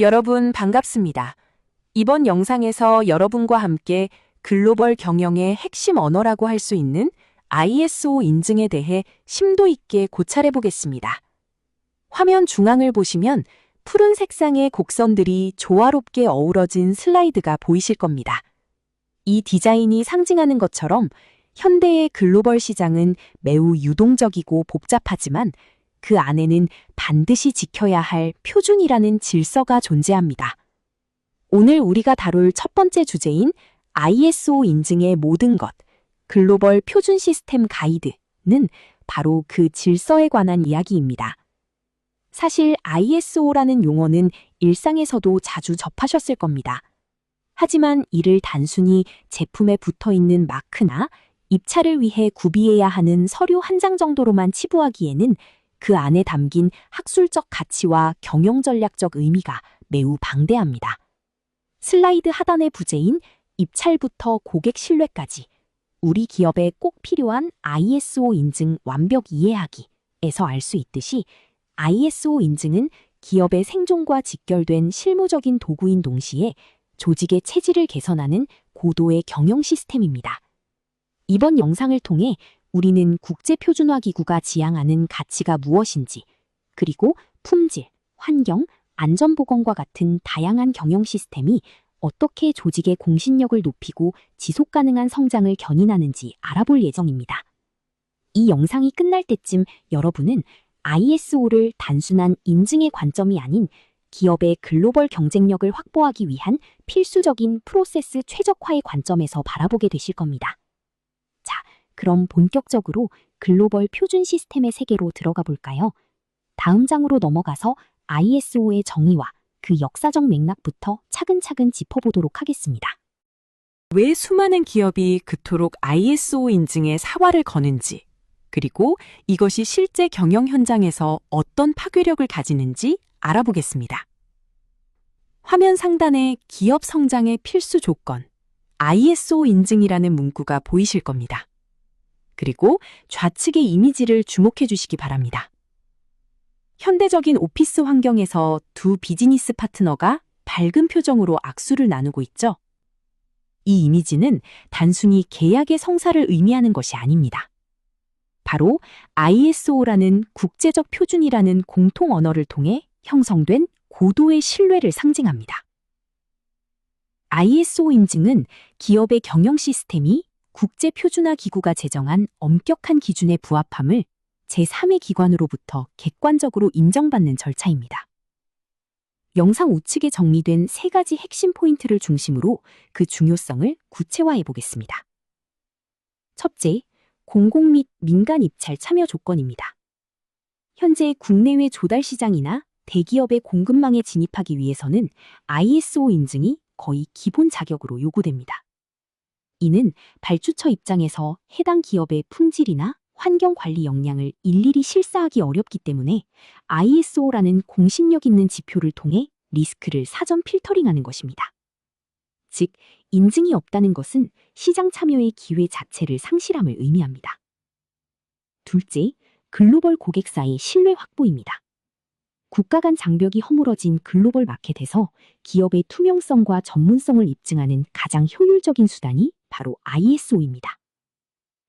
여러분 반갑습니다. 이번 영상에서 여러분과 함께 글로벌 경영의 핵심 언어라고 할 수 있는 ISO 인증에 대해 심도 있게 고찰해 보겠습니다. 화면 중앙을 보시면 푸른 색상의 곡선들이 조화롭게 어우러진 슬라이드가 보이실 겁니다. 이 디자인이 상징하는 것처럼 현대의 글로벌 시장은 매우 유동적이고 복잡하지만 그 안에는 반드시 지켜야 할 표준이라는 질서가 존재합니다. 오늘 우리가 다룰 첫 번째 주제인 ISO 인증의 모든 것, 글로벌 표준 시스템 가이드는 바로 그 질서에 관한 이야기입니다. 사실 ISO라는 용어는 일상에서도 자주 접하셨을 겁니다. 하지만 이를 단순히 제품에 붙어 있는 마크나 입찰을 위해 구비해야 하는 서류 한 장 정도로만 치부하기에는 그 안에 담긴 학술적 가치와 경영 전략적 의미가 매우 방대합니다. 슬라이드 하단의 부제인 입찰부터 고객 신뢰까지 우리 기업에 꼭 필요한 ISO 인증 완벽 이해하기에서 알 수 있듯이 ISO 인증은 기업의 생존과 직결된 실무적인 도구인 동시에 조직의 체질을 개선하는 고도의 경영 시스템입니다. 이번 영상을 통해 우리는 국제표준화기구가 지향하는 가치가 무엇인지, 그리고 품질, 환경, 안전보건과 같은 다양한 경영 시스템이 어떻게 조직의 공신력을 높이고 지속가능한 성장을 견인하는지 알아볼 예정입니다. 이 영상이 끝날 때쯤 여러분은 ISO를 단순한 인증의 관점이 아닌 기업의 글로벌 경쟁력을 확보하기 위한 필수적인 프로세스 최적화의 관점에서 바라보게 되실 겁니다. 자, 그럼 본격적으로 글로벌 표준 시스템의 세계로 들어가 볼까요? 다음 장으로 넘어가서 ISO의 정의와 그 역사적 맥락부터 차근차근 짚어보도록 하겠습니다. 왜 수많은 기업이 그토록 ISO 인증에 사활을 거는지, 그리고 이것이 실제 경영 현장에서 어떤 파괴력을 가지는지 알아보겠습니다. 화면 상단에 기업 성장의 필수 조건, ISO 인증이라는 문구가 보이실 겁니다. 그리고 좌측의 이미지를 주목해 주시기 바랍니다. 현대적인 오피스 환경에서 두 비즈니스 파트너가 밝은 표정으로 악수를 나누고 있죠. 이 이미지는 단순히 계약의 성사를 의미하는 것이 아닙니다. 바로 ISO라는 국제적 표준이라는 공통 언어를 통해 형성된 고도의 신뢰를 상징합니다. ISO 인증은 기업의 경영 시스템이 국제표준화기구가 제정한 엄격한 기준에 부합함을 제3의 기관으로부터 객관적으로 인정받는 절차입니다. 영상 우측에 정리된 세 가지 핵심 포인트를 중심으로 그 중요성을 구체화해 보겠습니다. 첫째, 공공 및 민간 입찰 참여 조건입니다. 현재 국내외 조달 시장이나 대기업의 공급망에 진입하기 위해서는 ISO 인증이 거의 기본 자격으로 요구됩니다. 이는 발주처 입장에서 해당 기업의 품질이나 환경 관리 역량을 일일이 실사하기 어렵기 때문에 ISO라는 공신력 있는 지표를 통해 리스크를 사전 필터링하는 것입니다. 즉, 인증이 없다는 것은 시장 참여의 기회 자체를 상실함을 의미합니다. 둘째, 글로벌 고객사의 신뢰 확보입니다. 국가 간 장벽이 허물어진 글로벌 마켓에서 기업의 투명성과 전문성을 입증하는 가장 효율적인 수단이 바로 ISO입니다.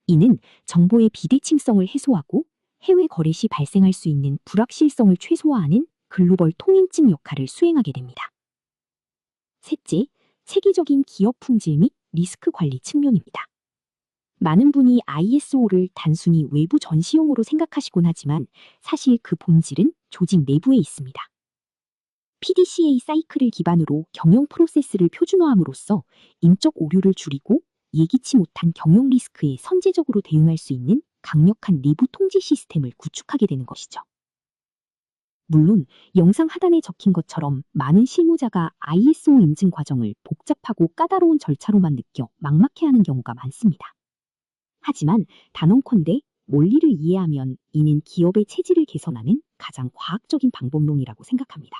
이는 정보의 비대칭성을 해소하고 해외 거래 시 발생할 수 있는 불확실성을 최소화하는 글로벌 통인증 역할을 수행하게 됩니다. 셋째, 체계적인 기업 품질 및 리스크 관리 측면입니다. 많은 분이 ISO를 단순히 외부 전시용으로 생각하시곤 하지만 사실 그 본질은 조직 내부에 있습니다. PDCA 사이클을 기반으로 경영 프로세스를 표준화함으로써 인적 오류를 줄이고 예기치 못한 경영 리스크에 선제적으로 대응할 수 있는 강력한 내부 통제 시스템을 구축하게 되는 것이죠. 물론 영상 하단에 적힌 것처럼 많은 실무자가 ISO 인증 과정을 복잡하고 까다로운 절차로만 느껴 막막해하는 경우가 많습니다. 하지만 단언컨대 원리를 이해하면 이는 기업의 체질을 개선하는 가장 과학적인 방법론이라고 생각합니다.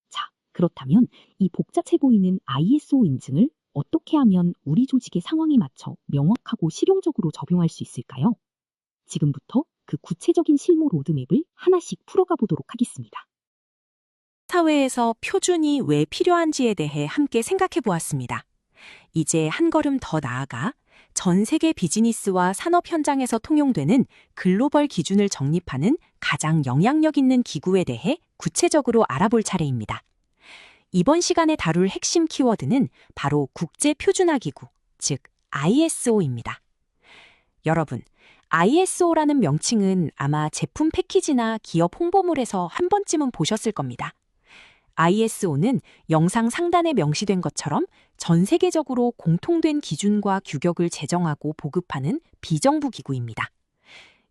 자, 그렇다면 이 복잡해 보이는 ISO 인증을 어떻게 하면 우리 조직의 상황에 맞춰 명확하고 실용적으로 적용할 수 있을까요? 지금부터 그 구체적인 실무 로드맵을 하나씩 풀어가 보도록 하겠습니다. 사회에서 표준이 왜 필요한지에 대해 함께 생각해 보았습니다. 이제 한 걸음 더 나아가 전 세계 비즈니스와 산업 현장에서 통용되는 글로벌 기준을 정립하는 가장 영향력 있는 기구에 대해 구체적으로 알아볼 차례입니다. 이번 시간에 다룰 핵심 키워드는 바로 국제표준화기구, 즉 ISO입니다. 여러분, ISO라는 명칭은 아마 제품 패키지나 기업 홍보물에서 한 번쯤은 보셨을 겁니다. ISO는 영상 상단에 명시된 것처럼 전 세계적으로 공통된 기준과 규격을 제정하고 보급하는 비정부 기구입니다.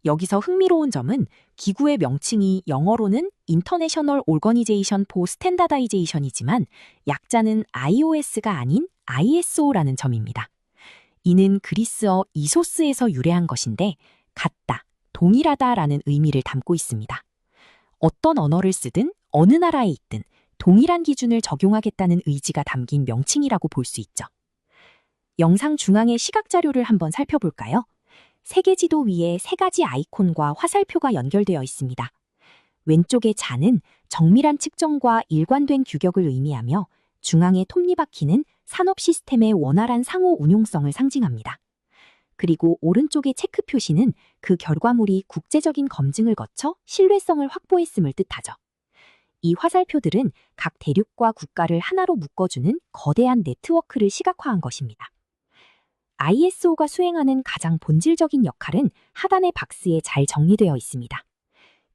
여기서 흥미로운 점은 기구의 명칭이 영어로는 International Organization for Standardization이지만 약자는 IOS가 아닌 ISO라는 점입니다. 이는 그리스어 이소스에서 유래한 것인데 같다, 동일하다라는 의미를 담고 있습니다. 어떤 언어를 쓰든 어느 나라에 있든 동일한 기준을 적용하겠다는 의지가 담긴 명칭이라고 볼 수 있죠. 영상 중앙의 시각 자료를 한번 살펴볼까요? 세계 지도 위에 세 가지 아이콘과 화살표가 연결되어 있습니다. 왼쪽의 자는 정밀한 측정과 일관된 규격을 의미하며 중앙의 톱니바퀴는 산업 시스템의 원활한 상호 운용성을 상징합니다. 그리고 오른쪽의 체크 표시는 그 결과물이 국제적인 검증을 거쳐 신뢰성을 확보했음을 뜻하죠. 이 화살표들은 각 대륙과 국가를 하나로 묶어주는 거대한 네트워크를 시각화한 것입니다. ISO가 수행하는 가장 본질적인 역할은 하단의 박스에 잘 정리되어 있습니다.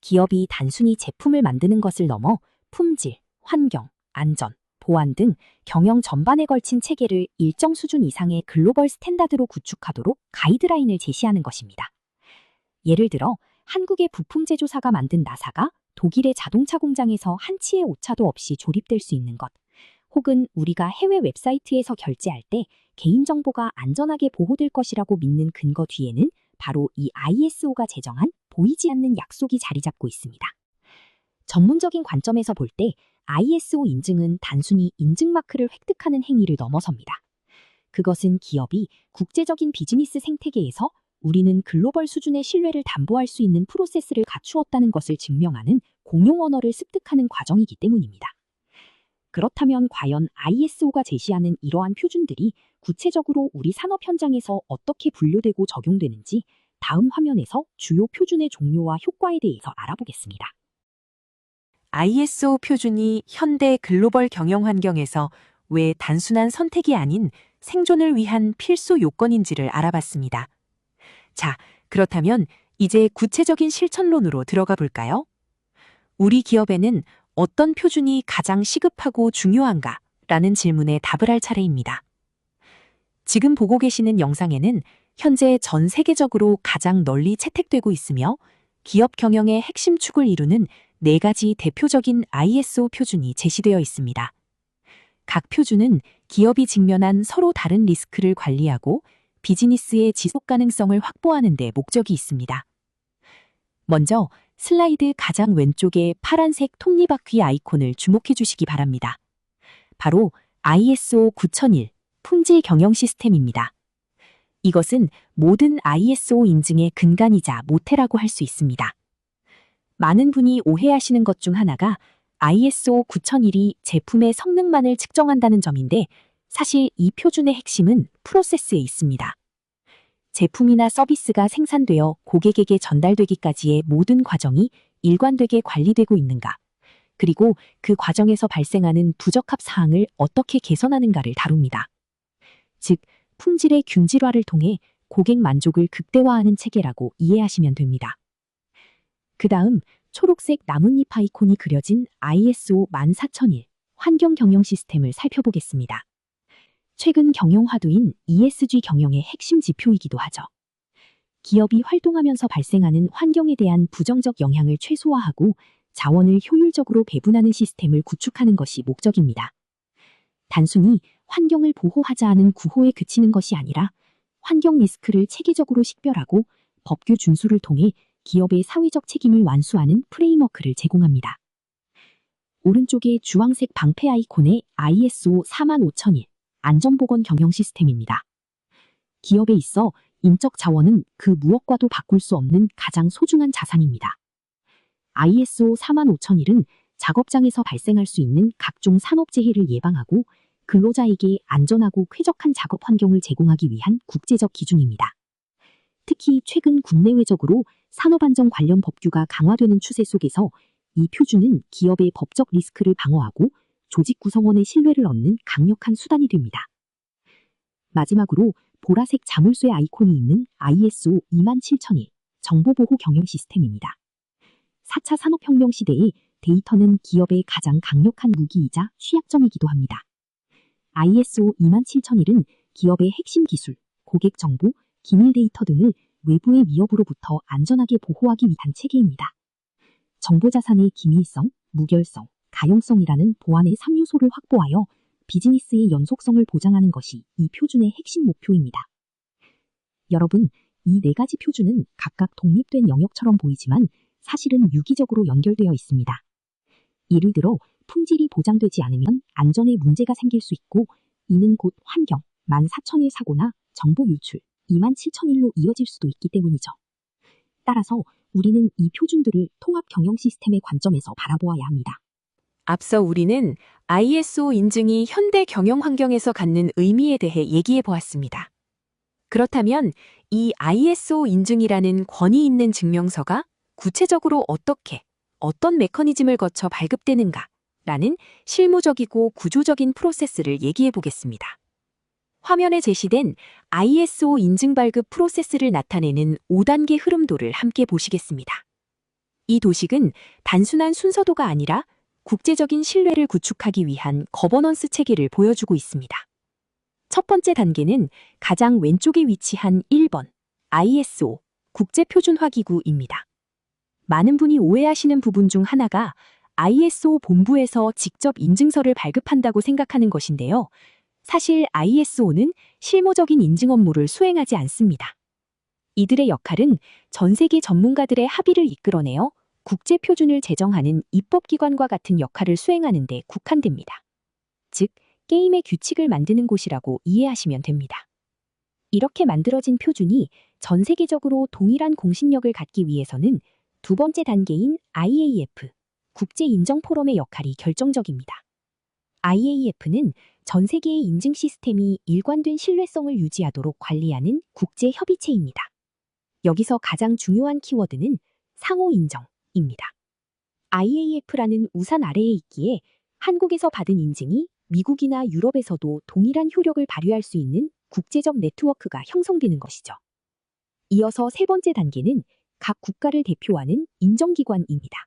기업이 단순히 제품을 만드는 것을 넘어 품질, 환경, 안전, 보안 등 경영 전반에 걸친 체계를 일정 수준 이상의 글로벌 스탠다드로 구축하도록 가이드라인을 제시하는 것입니다. 예를 들어 한국의 부품 제조사가 만든 나사가 독일의 자동차 공장에서 한치의 오차도 없이 조립될 수 있는 것, 혹은 우리가 해외 웹사이트에서 결제할 때 개인정보가 안전하게 보호될 것이라고 믿는 근거 뒤에는 바로 이 ISO가 제정한 보이지 않는 약속이 자리 잡고 있습니다. 전문적인 관점에서 볼 때 ISO 인증은 단순히 인증마크를 획득하는 행위를 넘어섭니다. 그것은 기업이 국제적인 비즈니스 생태계에서 우리는 글로벌 수준의 신뢰를 담보할 수 있는 프로세스를 갖추었다는 것을 증명하는 공용 언어를 습득하는 과정이기 때문입니다. 그렇다면 과연 ISO가 제시하는 이러한 표준들이 구체적으로 우리 산업 현장에서 어떻게 분류되고 적용되는지 다음 화면에서 주요 표준의 종류와 효과에 대해서 알아보겠습니다. ISO 표준이 현대 글로벌 경영 환경에서 왜 단순한 선택이 아닌 생존을 위한 필수 요건인지를 알아봤습니다. 자, 그렇다면 이제 구체적인 실천론으로 들어가 볼까요? 우리 기업에는 어떤 표준이 가장 시급하고 중요한가? 라는 질문에 답을 할 차례입니다. 지금 보고 계시는 영상에는 현재 전 세계적으로 가장 널리 채택되고 있으며 기업 경영의 핵심 축을 이루는 4가지 대표적인 ISO 표준이 제시되어 있습니다. 각 표준은 기업이 직면한 서로 다른 리스크를 관리하고 비즈니스의 지속 가능성을 확보하는 데 목적이 있습니다. 먼저 슬라이드 가장 왼쪽의 파란색 톱니바퀴 아이콘을 주목해 주시기 바랍니다. 바로 ISO 9001 품질 경영 시스템입니다. 이것은 모든 ISO 인증의 근간이자 모태라고 할 수 있습니다. 많은 분이 오해하시는 것 중 하나가 ISO 9001이 제품의 성능만을 측정한다는 점인데 사실 이 표준의 핵심은 프로세스에 있습니다. 제품이나 서비스가 생산되어 고객에게 전달되기까지의 모든 과정이 일관되게 관리되고 있는가, 그리고 그 과정에서 발생하는 부적합 사항을 어떻게 개선하는가를 다룹니다. 즉, 품질의 균질화를 통해 고객 만족을 극대화하는 체계라고 이해하시면 됩니다. 그 다음 초록색 나뭇잎 아이콘이 그려진 ISO 14001 환경 경영 시스템을 살펴보겠습니다. 최근 경영 화두인 ESG 경영의 핵심 지표이기도 하죠. 기업이 활동하면서 발생하는 환경에 대한 부정적 영향을 최소화하고 자원을 효율적으로 배분하는 시스템을 구축하는 것이 목적입니다. 단순히 환경을 보호하자는 구호에 그치는 것이 아니라 환경 리스크를 체계적으로 식별하고 법규 준수를 통해 기업의 사회적 책임을 완수하는 프레임워크를 제공합니다. 오른쪽의 주황색 방패 아이콘의 ISO 45001 안전보건 경영 시스템입니다. 기업에 있어 인적 자원은 그 무엇과도 바꿀 수 없는 가장 소중한 자산입니다. ISO 45001은 작업장에서 발생할 수 있는 각종 산업재해를 예방하고 근로자에게 안전하고 쾌적한 작업 환경을 제공하기 위한 국제적 기준입니다. 특히 최근 국내외적으로 산업안전 관련 법규가 강화되는 추세 속에서 이 표준은 기업의 법적 리스크를 방어하고 조직 구성원의 신뢰를 얻는 강력한 수단이 됩니다. 마지막으로 보라색 자물쇠 아이콘이 있는 ISO 27001 정보보호 경영 시스템입니다. 4차 산업혁명 시대에 데이터는 기업의 가장 강력한 무기이자 취약점이기도 합니다. ISO 27001은 기업의 핵심 기술, 고객 정보, 기밀 데이터 등을 외부의 위협으로부터 안전하게 보호하기 위한 체계입니다. 정보자산의 기밀성, 무결성, 가용성이라는 보안의 3요소를 확보하여 비즈니스의 연속성을 보장하는 것이 이 표준의 핵심 목표입니다. 여러분, 이 네 가지 표준은 각각 독립된 영역처럼 보이지만 사실은 유기적으로 연결되어 있습니다. 예를 들어 품질이 보장되지 않으면 안전에 문제가 생길 수 있고 이는 곧 환경, 14,000일 사고나 정보 유출, 27,001로 이어질 수도 있기 때문이죠. 따라서 우리는 이 표준들을 통합 경영 시스템의 관점에서 바라보아야 합니다. 앞서 우리는 ISO 인증이 현대 경영 환경에서 갖는 의미에 대해 얘기해 보았습니다. 그렇다면 이 ISO 인증이라는 권위 있는 증명서가 구체적으로 어떻게, 어떤 메커니즘을 거쳐 발급되는가 라는 실무적이고 구조적인 프로세스를 얘기해 보겠습니다. 화면에 제시된 ISO 인증 발급 프로세스를 나타내는 5단계 흐름도를 함께 보시겠습니다. 이 도식은 단순한 순서도가 아니라 국제적인 신뢰를 구축하기 위한 거버넌스 체계를 보여주고 있습니다. 첫 번째 단계는 가장 왼쪽에 위치한 1번 ISO 국제표준화기구입니다. 많은 분이 오해하시는 부분 중 하나가 ISO 본부에서 직접 인증서를 발급한다고 생각하는 것인데요. 사실 ISO는 실무적인 인증 업무를 수행하지 않습니다. 이들의 역할은 전 세계 전문가들의 합의를 이끌어내어 국제표준을 제정하는 입법기관과 같은 역할을 수행하는 데 국한됩니다. 즉, 게임의 규칙을 만드는 곳이라고 이해하시면 됩니다. 이렇게 만들어진 표준이 전 세계적으로 동일한 공신력을 갖기 위해서는 두 번째 단계인 IAF, 국제인정포럼의 역할이 결정적입니다. IAF는 전 세계의 인증 시스템이 일관된 신뢰성을 유지하도록 관리하는 국제협의체입니다. 여기서 가장 중요한 키워드는 상호인정입니다. IAF라는 우산 아래에 있기에 한국에서 받은 인증이 미국이나 유럽에서도 동일한 효력을 발휘할 수 있는 국제적 네트워크가 형성되는 것이죠. 이어서 세 번째 단계는 각 국가를 대표하는 인정기관입니다.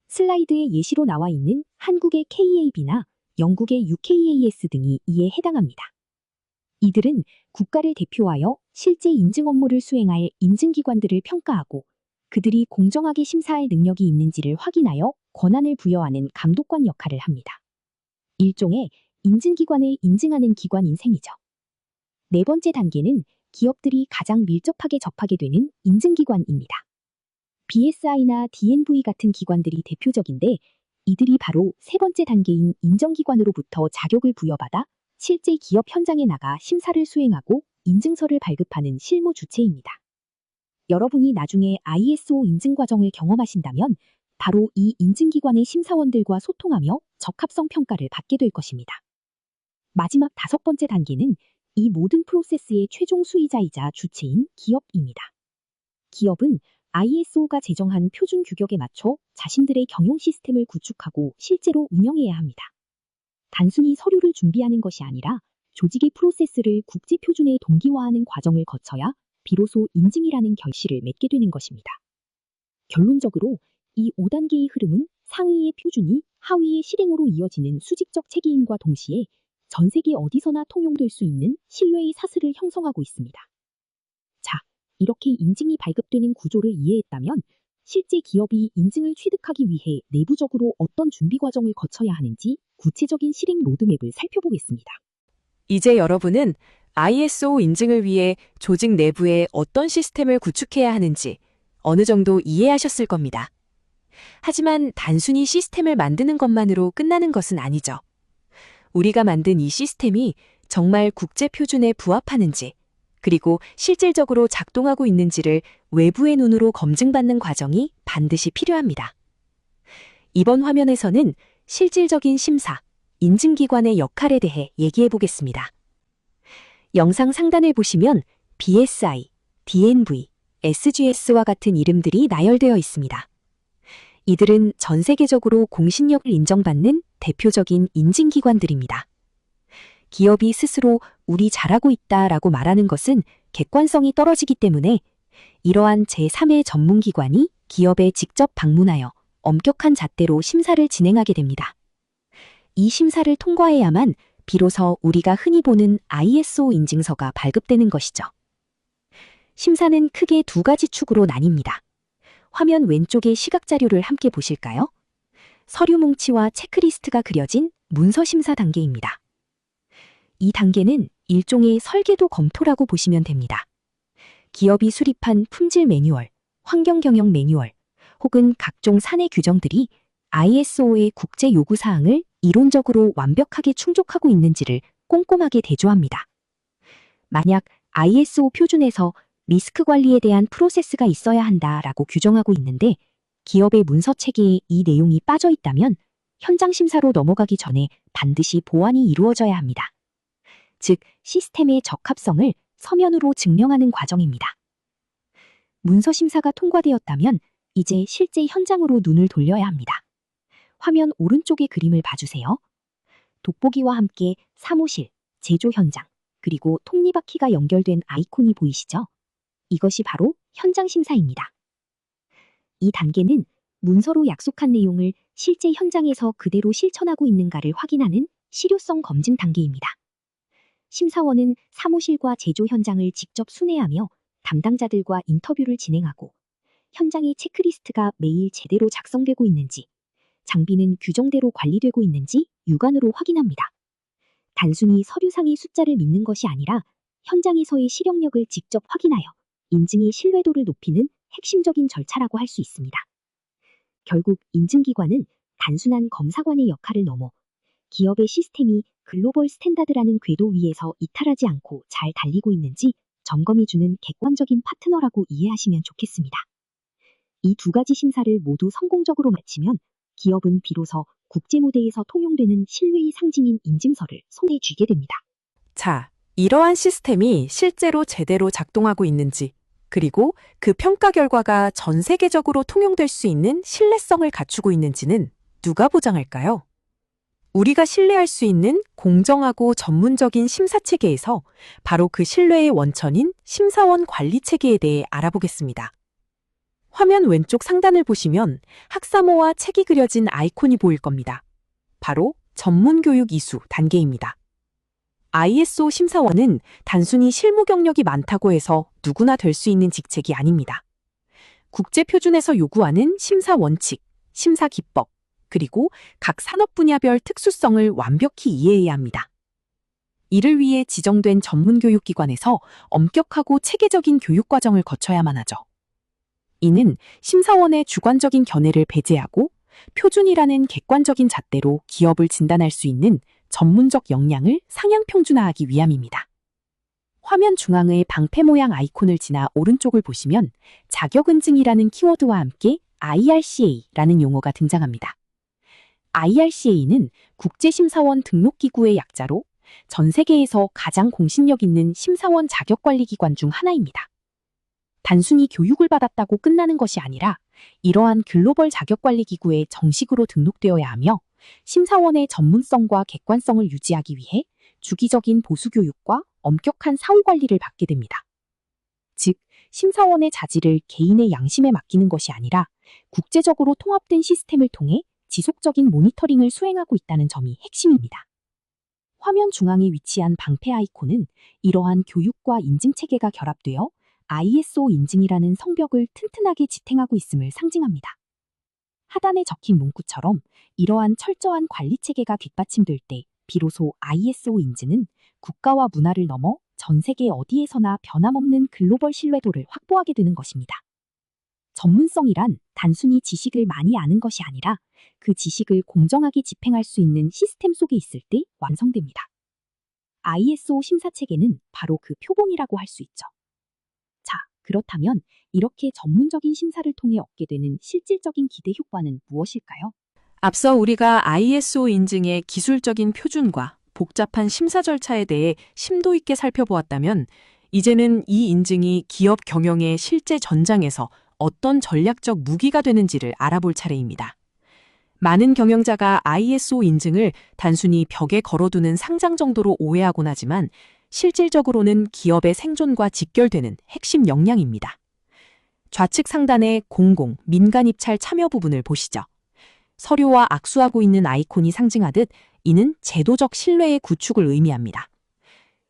슬라이드에 예시로 나와 있는 한국의 KAB나 영국의 UKAS 등이 이에 해당합니다. 이들은 국가를 대표하여 실제 인증 업무를 수행할 인증기관들을 평가하고 그들이 공정하게 심사할 능력이 있는지를 확인하여 권한을 부여하는 감독관 역할을 합니다. 일종의 인증기관을 인증하는 기관인 셈이죠. 네 번째 단계는 기업들이 가장 밀접하게 접하게 되는 인증기관입니다. BSI나 DNV 같은 기관들이 대표적인데 이들이 바로 세 번째 단계인 인정기관으로부터 자격을 부여받아 실제 기업 현장에 나가 심사를 수행하고 인증서를 발급하는 실무 주체입니다. 여러분이 나중에 ISO 인증 과정을 경험하신다면 바로 이 인증기관의 심사원들과 소통하며 적합성 평가를 받게 될 것입니다. 마지막 다섯 번째 단계는 이 모든 프로세스의 최종 수의자이자 주체인 기업입니다. 기업은 ISO가 제정한 표준 규격에 맞춰 자신들의 경영 시스템을 구축하고 실제로 운영해야 합니다. 단순히 서류를 준비하는 것이 아니라 조직의 프로세스를 국제표준에 동기화하는 과정을 거쳐야 비로소 인증이라는 결실을 맺게 되는 것입니다. 결론적으로 이 5단계의 흐름은 상위의 표준이 하위의 실행으로 이어지는 수직적 체계임과 동시에 전 세계 어디서나 통용될 수 있는 신뢰의 사슬을 형성하고 있습니다. 자, 이렇게 인증이 발급되는 구조를 이해했다면 실제 기업이 인증을 취득하기 위해 내부적으로 어떤 준비 과정을 거쳐야 하는지 구체적인 실행 로드맵을 살펴보겠습니다. 이제 여러분은 ISO 인증을 위해 조직 내부에 어떤 시스템을 구축해야 하는지 어느 정도 이해하셨을 겁니다. 하지만 단순히 시스템을 만드는 것만으로 끝나는 것은 아니죠. 우리가 만든 이 시스템이 정말 국제 표준에 부합하는지, 그리고 실질적으로 작동하고 있는지를 외부의 눈으로 검증받는 과정이 반드시 필요합니다. 이번 화면에서는 실질적인 심사, 인증기관의 역할에 대해 얘기해 보겠습니다. 영상 상단을 보시면 BSI, DNV, SGS와 같은 이름들이 나열되어 있습니다. 이들은 전 세계적으로 공신력을 인정받는 대표적인 인증기관들입니다. 기업이 스스로 우리 잘하고 있다라고 말하는 것은 객관성이 떨어지기 때문에 이러한 제3의 전문기관이 기업에 직접 방문하여 엄격한 잣대로 심사를 진행하게 됩니다. 이 심사를 통과해야만 비로소 우리가 흔히 보는 ISO 인증서가 발급되는 것이죠. 심사는 크게 두 가지 축으로 나뉩니다. 화면 왼쪽의 시각자료를 함께 보실까요? 서류 뭉치와 체크리스트가 그려진 문서 심사 단계입니다. 이 단계는 일종의 설계도 검토라고 보시면 됩니다. 기업이 수립한 품질 매뉴얼, 환경 경영 매뉴얼, 혹은 각종 사내 규정들이 ISO의 국제 요구 사항을 이론적으로 완벽하게 충족하고 있는지를 꼼꼼하게 대조합니다. 만약 ISO 표준에서 리스크 관리에 대한 프로세스가 있어야 한다라고 규정하고 있는데 기업의 문서 체계에 이 내용이 빠져 있다면 현장 심사로 넘어가기 전에 반드시 보완이 이루어져야 합니다. 즉, 시스템의 적합성을 서면으로 증명하는 과정입니다. 문서 심사가 통과되었다면 이제 실제 현장으로 눈을 돌려야 합니다. 화면 오른쪽의 그림을 봐주세요. 돋보기와 함께 사무실, 제조 현장, 그리고 톱니바퀴가 연결된 아이콘이 보이시죠? 이것이 바로 현장 심사입니다. 이 단계는 문서로 약속한 내용을 실제 현장에서 그대로 실천하고 있는가를 확인하는 실효성 검증 단계입니다. 심사원은 사무실과 제조 현장을 직접 순회하며 담당자들과 인터뷰를 진행하고 현장의 체크리스트가 매일 제대로 작성되고 있는지, 장비는 규정대로 관리되고 있는지 육안으로 확인합니다. 단순히 서류상의 숫자를 믿는 것이 아니라 현장에서의 실행력을 직접 확인하여 인증의 신뢰도를 높이는 핵심적인 절차라고 할 수 있습니다. 결국 인증기관은 단순한 검사관의 역할을 넘어 기업의 시스템이 글로벌 스탠다드라는 궤도 위에서 이탈하지 않고 잘 달리고 있는지 점검해주는 객관적인 파트너라고 이해하시면 좋겠습니다. 이 두 가지 심사를 모두 성공적으로 마치면 기업은 비로소 국제 무대에서 통용되는 신뢰의 상징인 인증서를 손에 쥐게 됩니다. 자, 이러한 시스템이 실제로 제대로 작동하고 있는지, 그리고 그 평가 결과가 전 세계적으로 통용될 수 있는 신뢰성을 갖추고 있는지는 누가 보장할까요? 우리가 신뢰할 수 있는 공정하고 전문적인 심사 체계에서 바로 그 신뢰의 원천인 심사원 관리 체계에 대해 알아보겠습니다. 화면 왼쪽 상단을 보시면 학사모와 책이 그려진 아이콘이 보일 겁니다. 바로 전문교육 이수 단계입니다. ISO 심사원은 단순히 실무 경력이 많다고 해서 누구나 될 수 있는 직책이 아닙니다. 국제 표준에서 요구하는 심사 원칙, 심사 기법, 그리고 각 산업 분야별 특수성을 완벽히 이해해야 합니다. 이를 위해 지정된 전문교육기관에서 엄격하고 체계적인 교육 과정을 거쳐야만 하죠. 이는 심사원의 주관적인 견해를 배제하고 표준이라는 객관적인 잣대로 기업을 진단할 수 있는 전문적 역량을 상향 평준화하기 위함입니다. 화면 중앙의 방패 모양 아이콘을 지나 오른쪽을 보시면 자격인증이라는 키워드와 함께 IRCA라는 용어가 등장합니다. IRCA는 국제심사원 등록기구의 약자로 전 세계에서 가장 공신력 있는 심사원 자격관리기관 중 하나입니다. 단순히 교육을 받았다고 끝나는 것이 아니라 이러한 글로벌 자격관리기구에 정식으로 등록되어야 하며 심사원의 전문성과 객관성을 유지하기 위해 주기적인 보수교육과 엄격한 사후관리를 받게 됩니다. 즉, 심사원의 자질을 개인의 양심에 맡기는 것이 아니라 국제적으로 통합된 시스템을 통해 지속적인 모니터링을 수행하고 있다는 점이 핵심입니다. 화면 중앙에 위치한 방패 아이콘은 이러한 교육과 인증체계가 결합되어 ISO 인증이라는 성벽을 튼튼하게 지탱하고 있음을 상징합니다. 하단에 적힌 문구처럼 이러한 철저한 관리체계가 뒷받침될 때 비로소 ISO 인증은 국가와 문화를 넘어 전 세계 어디에서나 변함없는 글로벌 신뢰도를 확보하게 되는 것입니다. 전문성이란 단순히 지식을 많이 아는 것이 아니라 그 지식을 공정하게 집행할 수 있는 시스템 속에 있을 때 완성됩니다. ISO 심사체계는 바로 그 표본이라고 할 수 있죠. 자, 그렇다면 이렇게 전문적인 심사를 통해 얻게 되는 실질적인 기대 효과는 무엇일까요? 앞서 우리가 ISO 인증의 기술적인 표준과 복잡한 심사 절차에 대해 심도 있게 살펴보았다면, 이제는 이 인증이 기업 경영의 실제 전장에서 어떤 전략적 무기가 되는지를 알아볼 차례입니다. 많은 경영자가 ISO 인증을 단순히 벽에 걸어두는 상장 정도로 오해하곤 하지만, 실질적으로는 기업의 생존과 직결되는 핵심 역량입니다. 좌측 상단의 공공, 민간 입찰 참여 부분을 보시죠. 서류와 악수하고 있는 아이콘이 상징하듯 이는 제도적 신뢰의 구축을 의미합니다.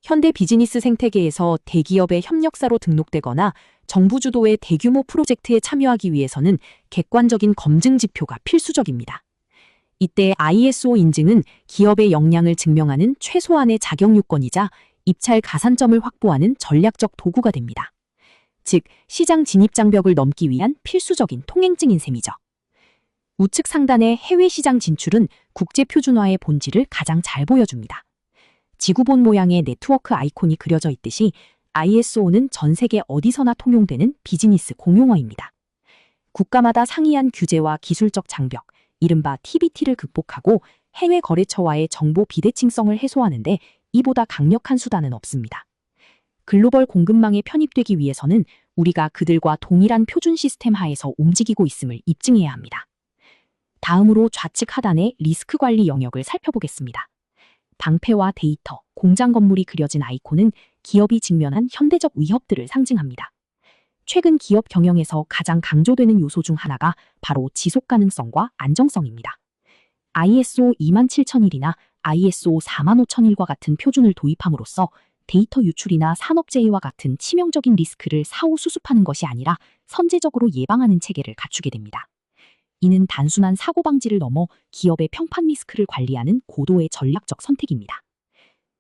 현대 비즈니스 생태계에서 대기업의 협력사로 등록되거나 정부 주도의 대규모 프로젝트에 참여하기 위해서는 객관적인 검증 지표가 필수적입니다. 이때 ISO 인증은 기업의 역량을 증명하는 최소한의 자격 요건이자 입찰 가산점을 확보하는 전략적 도구가 됩니다. 즉, 시장 진입 장벽을 넘기 위한 필수적인 통행증인 셈이죠. 우측 상단의 해외 시장 진출은 국제 표준화의 본질을 가장 잘 보여줍니다. 지구본 모양의 네트워크 아이콘이 그려져 있듯이 ISO는 전 세계 어디서나 통용되는 비즈니스 공용어입니다. 국가마다 상이한 규제와 기술적 장벽, 이른바 TBT를 극복하고 해외 거래처와의 정보 비대칭성을 해소하는데 이보다 강력한 수단은 없습니다. 글로벌 공급망에 편입되기 위해서는 우리가 그들과 동일한 표준 시스템 하에서 움직이고 있음을 입증해야 합니다. 다음으로 좌측 하단의 리스크 관리 영역을 살펴보겠습니다. 방패와 데이터, 공장 건물이 그려진 아이콘은 기업이 직면한 현대적 위협들을 상징합니다. 최근 기업 경영에서 가장 강조되는 요소 중 하나가 바로 지속 가능성과 안정성입니다. ISO 27001이나 ISO 45001과 같은 표준을 도입함으로써 데이터 유출이나 산업재해와 같은 치명적인 리스크를 사후 수습하는 것이 아니라 선제적으로 예방하는 체계를 갖추게 됩니다. 이는 단순한 사고 방지를 넘어 기업의 평판 리스크를 관리하는 고도의 전략적 선택입니다.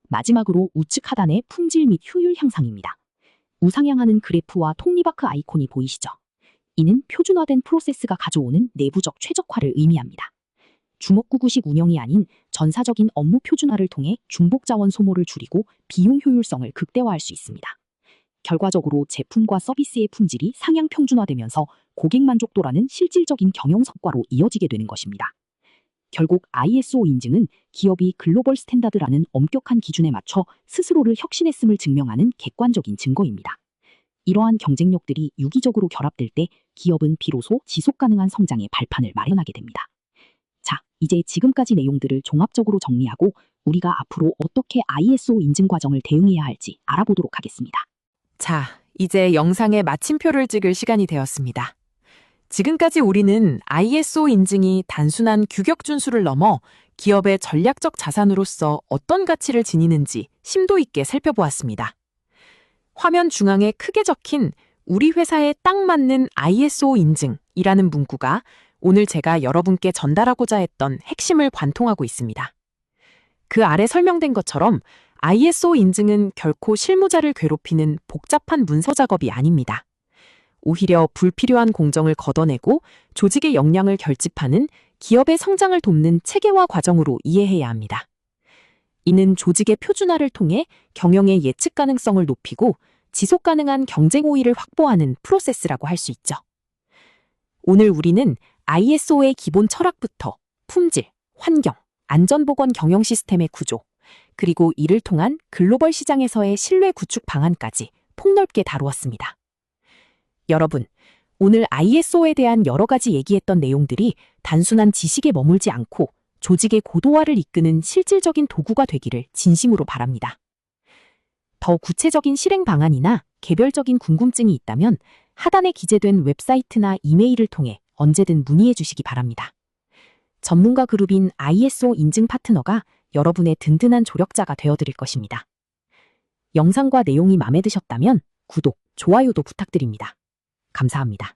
마지막으로 우측 하단의 품질 및 효율 향상입니다. 우상향하는 그래프와 톱니바크 아이콘이 보이시죠? 이는 표준화된 프로세스가 가져오는 내부적 최적화를 의미합니다. 주먹구구식 운영이 아닌 전사적인 업무 표준화를 통해 중복 자원 소모를 줄이고 비용 효율성을 극대화할 수 있습니다. 결과적으로 제품과 서비스의 품질이 상향 평준화되면서 고객 만족도라는 실질적인 경영 성과로 이어지게 되는 것입니다. 결국 ISO 인증은 기업이 글로벌 스탠다드라는 엄격한 기준에 맞춰 스스로를 혁신했음을 증명하는 객관적인 증거입니다. 이러한 경쟁력들이 유기적으로 결합될 때 기업은 비로소 지속 가능한 성장의 발판을 마련하게 됩니다. 자, 이제 지금까지 내용들을 종합적으로 정리하고 우리가 앞으로 어떻게 ISO 인증 과정을 대응해야 할지 알아보도록 하겠습니다. 자, 이제 영상의 마침표를 찍을 시간이 되었습니다. 지금까지 우리는 ISO 인증이 단순한 규격 준수를 넘어 기업의 전략적 자산으로서 어떤 가치를 지니는지 심도 있게 살펴보았습니다. 화면 중앙에 크게 적힌 우리 회사에 딱 맞는 ISO 인증이라는 문구가 오늘 제가 여러분께 전달하고자 했던 핵심을 관통하고 있습니다. 그 아래 설명된 것처럼 ISO 인증은 결코 실무자를 괴롭히는 복잡한 문서 작업이 아닙니다. 오히려 불필요한 공정을 걷어내고 조직의 역량을 결집하는 기업의 성장을 돕는 체계화 과정으로 이해해야 합니다. 이는 조직의 표준화를 통해 경영의 예측 가능성을 높이고 지속 가능한 경쟁 호의를 확보하는 프로세스라고 할 수 있죠. 오늘 우리는 ISO의 기본 철학부터 품질, 환경, 안전보건 경영 시스템의 구조, 그리고 이를 통한 글로벌 시장에서의 신뢰 구축 방안까지 폭넓게 다루었습니다. 여러분, 오늘 ISO에 대한 여러 가지 얘기했던 내용들이 단순한 지식에 머물지 않고 조직의 고도화를 이끄는 실질적인 도구가 되기를 진심으로 바랍니다. 더 구체적인 실행 방안이나 개별적인 궁금증이 있다면 하단에 기재된 웹사이트나 이메일을 통해 언제든 문의해 주시기 바랍니다. 전문가 그룹인 ISO 인증 파트너가 여러분의 든든한 조력자가 되어드릴 것입니다. 영상과 내용이 마음에 드셨다면 구독, 좋아요도 부탁드립니다. 감사합니다.